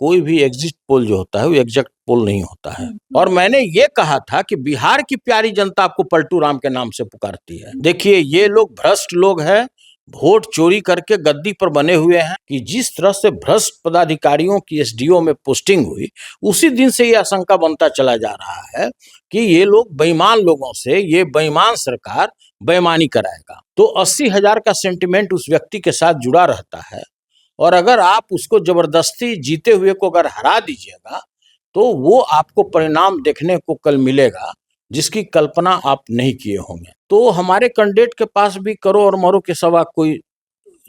कोई भी exit poll जो होता है वो एग्जैक्ट पोल नहीं होता है। और मैंने ये कहा था कि बिहार की प्यारी जनता आपको पलटू राम के नाम से पुकारती है। देखिए, ये लोग भ्रष्ट लोग हैं, वोट चोरी करके गद्दी पर बने हुए हैं। कि जिस तरह से भ्रष्ट पदाधिकारियों की एसडीओ में पोस्टिंग हुई, उसी दिन से ये आशंका बनता चला जा रहा है कि ये लोग बेईमान लोगों से, ये बेईमान सरकार बेईमानी कराएगा। तो 80,000 का सेंटिमेंट उस व्यक्ति के साथ जुड़ा रहता है, और अगर आप उसको जबरदस्ती जीते हुए को अगर हरा दीजिएगा तो वो आपको परिणाम देखने को कल मिलेगा जिसकी कल्पना आप नहीं किए होंगे। तो हमारे कैंडिडेट के पास भी करो और मरो के सिवा कोई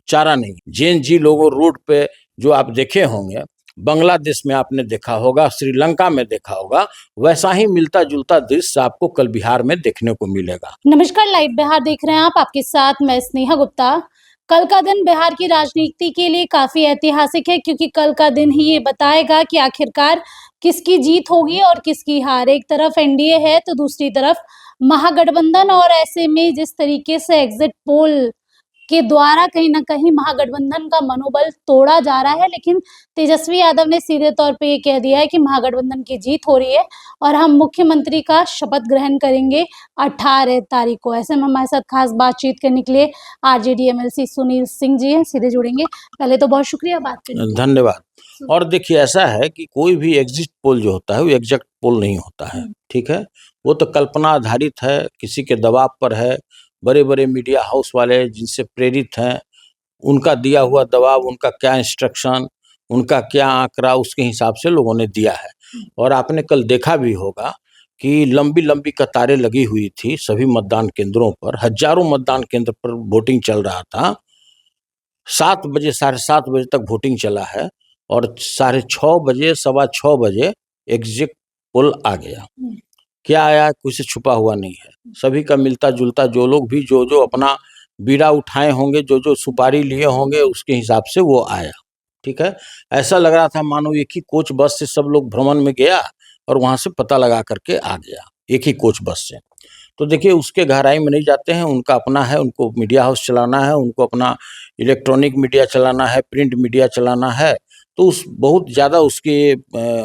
चारा नहीं। जैन जी लोगों रोड पे जो आप देखे होंगे, बांग्लादेश में आपने देखा होगा, श्रीलंका में देखा होगा, वैसा ही मिलता जुलता दृश्य आपको कल बिहार में देखने को मिलेगा। नमस्कार, लाइव बिहार देख रहे हैं आप, आपके साथ मैं स्नेहा गुप्ता। कल का दिन बिहार की राजनीति के लिए काफी ऐतिहासिक है, क्योंकि कल का दिन ही ये बताएगा कि आखिरकार किसकी जीत होगी और किसकी हार। एक तरफ एनडीए है तो दूसरी तरफ महागठबंधन, और ऐसे में जिस तरीके से एग्जिट पोल के द्वारा कहीं ना कहीं महागठबंधन का मनोबल तोड़ा जा रहा है, लेकिन तेजस्वी यादव ने सीधे तौर पे ये कह दिया है कि महागठबंधन की जीत हो रही है और हम मुख्यमंत्री का शपथ ग्रहण करेंगे 18 तारीख को। ऐसे में हमारे साथ खास बातचीत करने के लिए आरजेडी एमएलसी सुनील सिंह जी हैं, सीधे जुड़ेंगे। पहले तो बहुत शुक्रिया बात करने के लिए। धन्यवाद। और देखिए, ऐसा है कि कोई भी एग्जिट पोल जो होता है वो एग्जैक्ट पोल नहीं होता है, ठीक है। वो तो कल्पना आधारित है, किसी के दबाव पर है। बड़े बड़े मीडिया हाउस वाले जिनसे प्रेरित हैं, उनका दिया हुआ दबाव, उनका क्या इंस्ट्रक्शन, उनका क्या आंकड़ा, उसके हिसाब से लोगों ने दिया है। और आपने कल देखा भी होगा कि लंबी लंबी कतारें लगी हुई थी सभी मतदान केंद्रों पर। हजारों मतदान केंद्र पर वोटिंग चल रहा था। 7 बजे, 7:30 बजे तक वोटिंग चला है, और 6:30 बजे, 6:15 बजे एग्जिट पोल आ गया। क्या आया, कुछ से छुपा हुआ नहीं है। सभी का मिलता जुलता, जो लोग भी जो जो अपना बीड़ा उठाए होंगे, जो जो सुपारी लिए होंगे, उसके हिसाब से वो आया, ठीक है। ऐसा लग रहा था मानो एक ही कोच बस से सब लोग भ्रमण में गया और वहां से पता लगा करके आ गया, एक ही कोच बस से। तो देखिए, उसके गहराई में नहीं जाते हैं, उनका अपना है, उनको मीडिया हाउस चलाना है, उनको अपना इलेक्ट्रॉनिक मीडिया चलाना है, प्रिंट मीडिया चलाना है। तो उस बहुत ज़्यादा उसके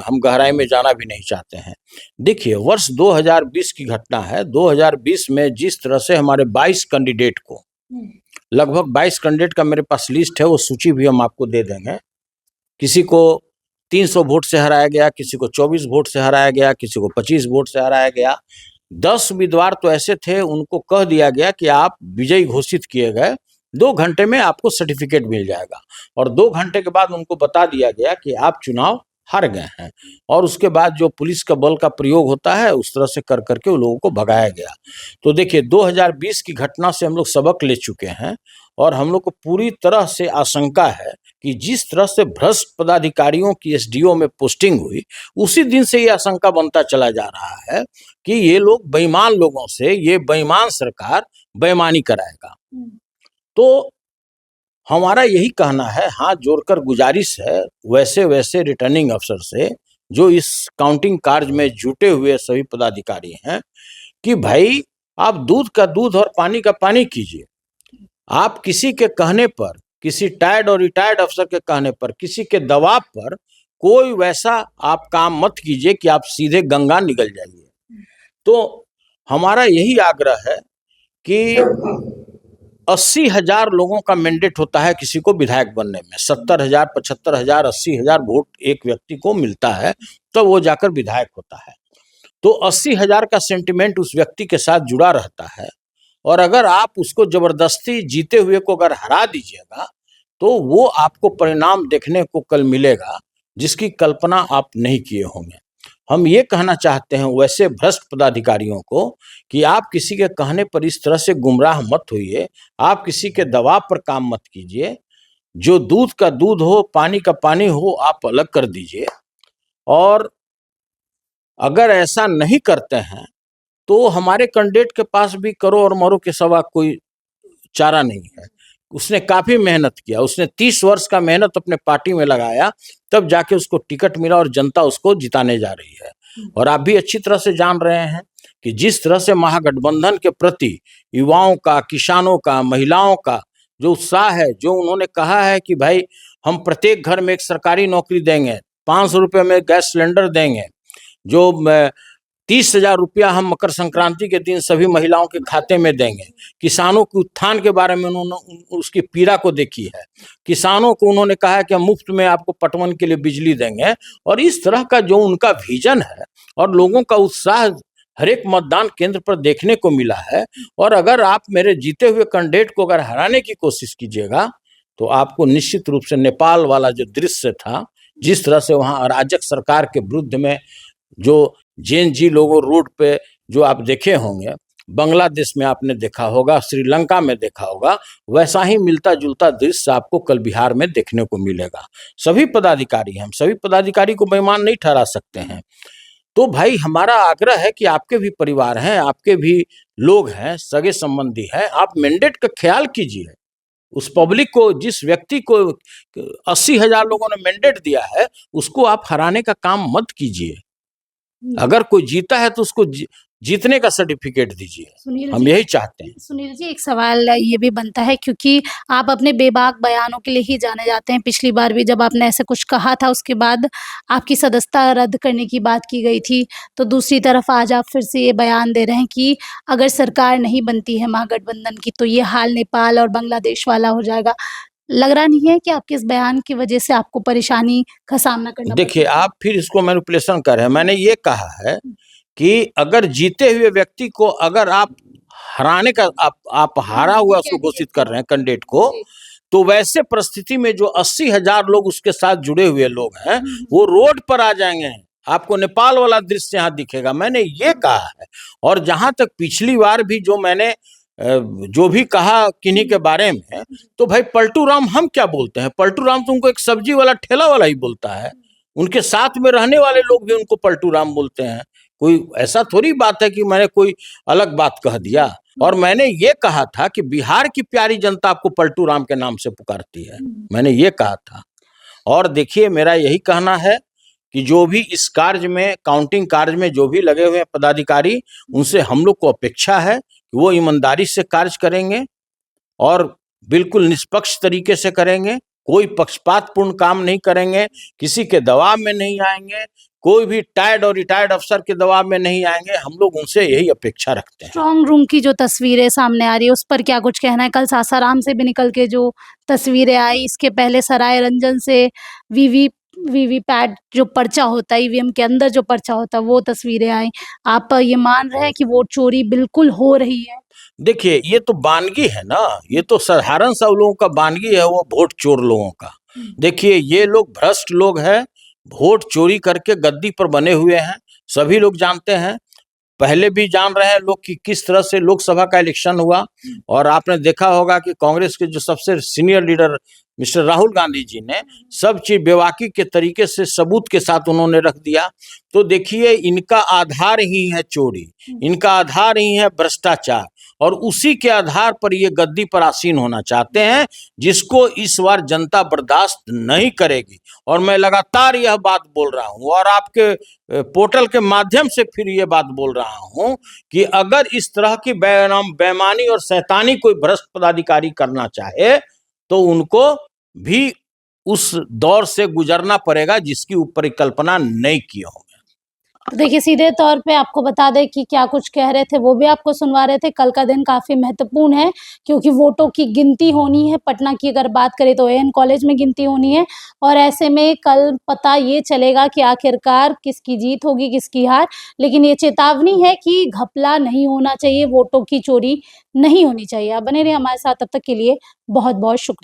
हम गहराई में जाना भी नहीं चाहते हैं। देखिए, वर्ष 2020 की घटना है। 2020 में जिस तरह से हमारे 22 कैंडिडेट को, लगभग 22 कैंडिडेट का मेरे पास लिस्ट है, वो सूची भी हम आपको दे देंगे। किसी को 300 वोट से हराया गया, किसी को 24 वोट से हराया गया, किसी को 25 वोट से हराया गया। 10 उम्मीदवार तो ऐसे थे, उनको कह दिया गया कि आप विजयी घोषित किए गए, 2 घंटे में आपको सर्टिफिकेट मिल जाएगा। और 2 घंटे के बाद उनको बता दिया गया कि आप चुनाव हार गए हैं। और उसके बाद जो पुलिस का बल का प्रयोग होता है, उस तरह से कर करके उन लोगों को भगाया गया। तो देखिए, 2020 की घटना से हम लोग सबक ले चुके हैं, और हम लोग को पूरी तरह से आशंका है कि जिस तरह से भ्रष्ट पदाधिकारियों की एसडीओ में पोस्टिंग हुई, उसी दिन से ये आशंका बनता चला जा रहा है कि ये लोग बेईमान लोगों से, ये बेईमान सरकार बेईमानी कराएगा। तो हमारा यही कहना है, हाथ जोड़कर गुजारिश है वैसे वैसे रिटर्निंग अफसर से, जो इस काउंटिंग कार्य में जुटे हुए सभी पदाधिकारी हैं, कि भाई आप दूध का दूध और पानी का पानी कीजिए। आप किसी के कहने पर, किसी टायर्ड और रिटायर्ड अफसर के कहने पर, किसी के दबाव पर कोई वैसा आप काम मत कीजिए कि आप सीधे गंगा निकल जाइए। तो हमारा यही आग्रह है कि 80,000 लोगों का मैंडेट होता है किसी को विधायक बनने में। 70,000, 75,000, 80,000 वोट एक व्यक्ति को मिलता है, तो वो जाकर विधायक होता है। तो 80,000 का सेंटिमेंट उस व्यक्ति के साथ जुड़ा रहता है, और अगर आप उसको जबरदस्ती जीते हुए को अगर हरा दीजिएगा तो वो आपको परिणाम देखने को कल मिलेगा जिसकी कल्पना आप नहीं किए होंगे। हम ये कहना चाहते हैं वैसे भ्रष्ट पदाधिकारियों को कि आप किसी के कहने पर इस तरह से गुमराह मत होइए, आप किसी के दबाव पर काम मत कीजिए। जो दूध का दूध हो, पानी का पानी हो, आप अलग कर दीजिए। और अगर ऐसा नहीं करते हैं तो हमारे कैंडिडेट के पास भी करो और मरो के सिवा कोई चारा नहीं है। उसने काफी मेहनत किया, उसने 30 वर्ष का मेहनत अपने पार्टी में लगाया, तब जाके उसको टिकट मिला और जनता उसको जिताने जा रही है। और आप भी अच्छी तरह से जान रहे हैं कि जिस तरह से महागठबंधन के प्रति युवाओं का, किसानों का, महिलाओं का जो उत्साह है, जो उन्होंने कहा है कि भाई हम प्रत्येक घर में एक सरकारी नौकरी देंगे, 500 रुपये में गैस सिलेंडर देंगे, जो 30,000 रुपया हम मकर संक्रांति के दिन सभी महिलाओं के खाते में देंगे। किसानों के उत्थान के बारे में उन्होंने उसकी पीड़ा को देखी है। किसानों को उन्होंने कहा है कि हम मुफ्त में आपको पटवन के लिए बिजली देंगे, और इस तरह का जो उनका विजन है और लोगों का उत्साह हर एक मतदान केंद्र पर देखने को मिला है। और अगर आप मेरे जीते हुए कैंडिडेट को अगर हराने की कोशिश कीजिएगा तो आपको निश्चित रूप से नेपाल वाला जो दृश्य था, जिस तरह से वहाँ अराजक सरकार के विरुद्ध में जो जेएनजी लोगों रोड पे जो आप देखे होंगे, बांग्लादेश में आपने देखा होगा, श्रीलंका में देखा होगा, वैसा ही मिलता जुलता दृश्य आपको कल बिहार में देखने को मिलेगा। सभी पदाधिकारी, हम सभी पदाधिकारी को बेईमान नहीं ठहरा सकते हैं। तो भाई हमारा आग्रह है कि आपके भी परिवार हैं, आपके भी लोग हैं, सगे संबंधी हैं, आप मैंडेट का ख्याल कीजिए। उस पब्लिक को, जिस व्यक्ति को 80,000 लोगों ने मैंडेट दिया है, उसको आप हराने का काम मत कीजिए। अगर कोई जीता है तो उसको जीतने का सर्टिफिकेट दीजिए, हम यही चाहते हैं। सुनील जी, एक सवाल ये भी बनता है, क्योंकि आप अपने बेबाक बयानों के लिए ही जाने जाते हैं। पिछली बार भी जब आपने ऐसे कुछ कहा था, उसके बाद आपकी सदस्यता रद्द करने की बात की गई थी। तो दूसरी तरफ आज आप फिर से ये बयान दे रहे हैं कि अगर सरकार नहीं बनती है महागठबंधन की तो ये हाल नेपाल और बांग्लादेश वाला हो जाएगा। लग रहा नहीं है कि आपके इस बयान की वजह से आपको परेशानी का सामना करना देखिए, आप फिर इसको मैनिपुलेशन कर रहे हैं। मैंने ये कहा है कि अगर जीते हुए व्यक्ति को अगर आप हराने का आप हारा हुआ उसको घोषित कर रहे हैं कैंडिडेट को, तो वैसे परिस्थिति में जो 80,000 लोग उसके साथ जुड़े हुए लोग हैं वो रोड पर आ जाएंगे। आपको नेपाल वाला दृश्य यहाँ दिखेगा। मैंने ये कहा है। और जहां तक पिछली बार भी जो मैंने जो भी कहा किन्हीं के बारे में, तो भाई पलटू राम हम क्या बोलते हैं? पलटू राम तो उनको एक सब्जी वाला ठेला वाला ही बोलता है। उनके साथ में रहने वाले लोग भी उनको पलटू राम बोलते हैं। कोई ऐसा थोड़ी बात है कि मैंने कोई अलग बात कह दिया। और मैंने ये कहा था कि बिहार की प्यारी जनता आपको पलटू राम के नाम से पुकारती है, मैंने ये कहा था। और देखिए, मेरा यही कहना है कि जो भी इस कार्य में, काउंटिंग कार्य में जो भी लगे हुए हैं पदाधिकारी, उनसे हम लोग को अपेक्षा है कि वो ईमानदारी से कार्य करेंगे और बिल्कुल निष्पक्ष तरीके से करेंगे। कोई पक्षपातपूर्ण काम नहीं करेंगे, किसी के दबाव में नहीं आएंगे, कोई भी टायर्ड और रिटायर्ड अफसर के दबाव में नहीं आएंगे। हम लोग उनसे यही अपेक्षा रखते हैं। स्ट्रॉन्ग रूम की जो तस्वीरें सामने आ रही है उस पर क्या कुछ कहना है? कल सासाराम से भी निकल के जो तस्वीरें आई, इसके पहले सराय रंजन से वीवीपैट जो पर्चा होता है, ईवीएम के अंदर जो पर्चा होता है, वो तस्वीरें आई। आप ये मान रहे हैं कि वोट चोरी बिल्कुल हो रही है? देखिए, ये तो वानगी है ना, ये तो साधारण सा लोगों का वानगी है, वो वोट चोर लोगों का। देखिए, ये लोग भ्रष्ट लोग हैं, वोट चोरी करके गद्दी पर बने हुए हैं। सभी लोग जानते हैं, पहले भी जान रहे हैं लोग कि किस तरह से लोकसभा का इलेक्शन हुआ। और आपने देखा होगा कि कांग्रेस के जो सबसे senior leader mister Rahul Gandhi ji ने सब चीज बेवाकी के तरीके से सबूत के साथ उन्होंने रख दिया। तो देखिए, इनका आधार ही है चोरी, इनका आधार ही है भ्रष्टाचार, और उसी के आधार पर ये गद्दी पर आसीन होना चाहते हैं, जिसको इस बार जनता बर्दाश्त नहीं करेगी। और मैं लगातार यह बात बोल रहा हूं और आपके पोर्टल के माध्यम से फिर ये बात बोल रहा हूं कि अगर इस तरह की बेईमानी और शैतानी कोई भ्रष्ट पदाधिकारी करना चाहे तो उनको भी उस दौर से गुजरना पड़ेगा जिसकी ऊपर कल्पना नहीं की होंगे। देखिए, सीधे तौर पे आपको बता दें कि क्या कुछ कह रहे थे वो भी आपको सुनवा रहे थे। कल का दिन काफ़ी महत्वपूर्ण है क्योंकि वोटों की गिनती होनी है। पटना की अगर बात करें तो एएन कॉलेज में गिनती होनी है, और ऐसे में कल पता ये चलेगा कि आखिरकार किसकी जीत होगी, किसकी हार। लेकिन ये चेतावनी है कि घपला नहीं होना चाहिए, वोटों की चोरी नहीं होनी चाहिए। आप बने रहिए हमारे साथ, तब तक के लिए बहुत बहुत शुक्रिया।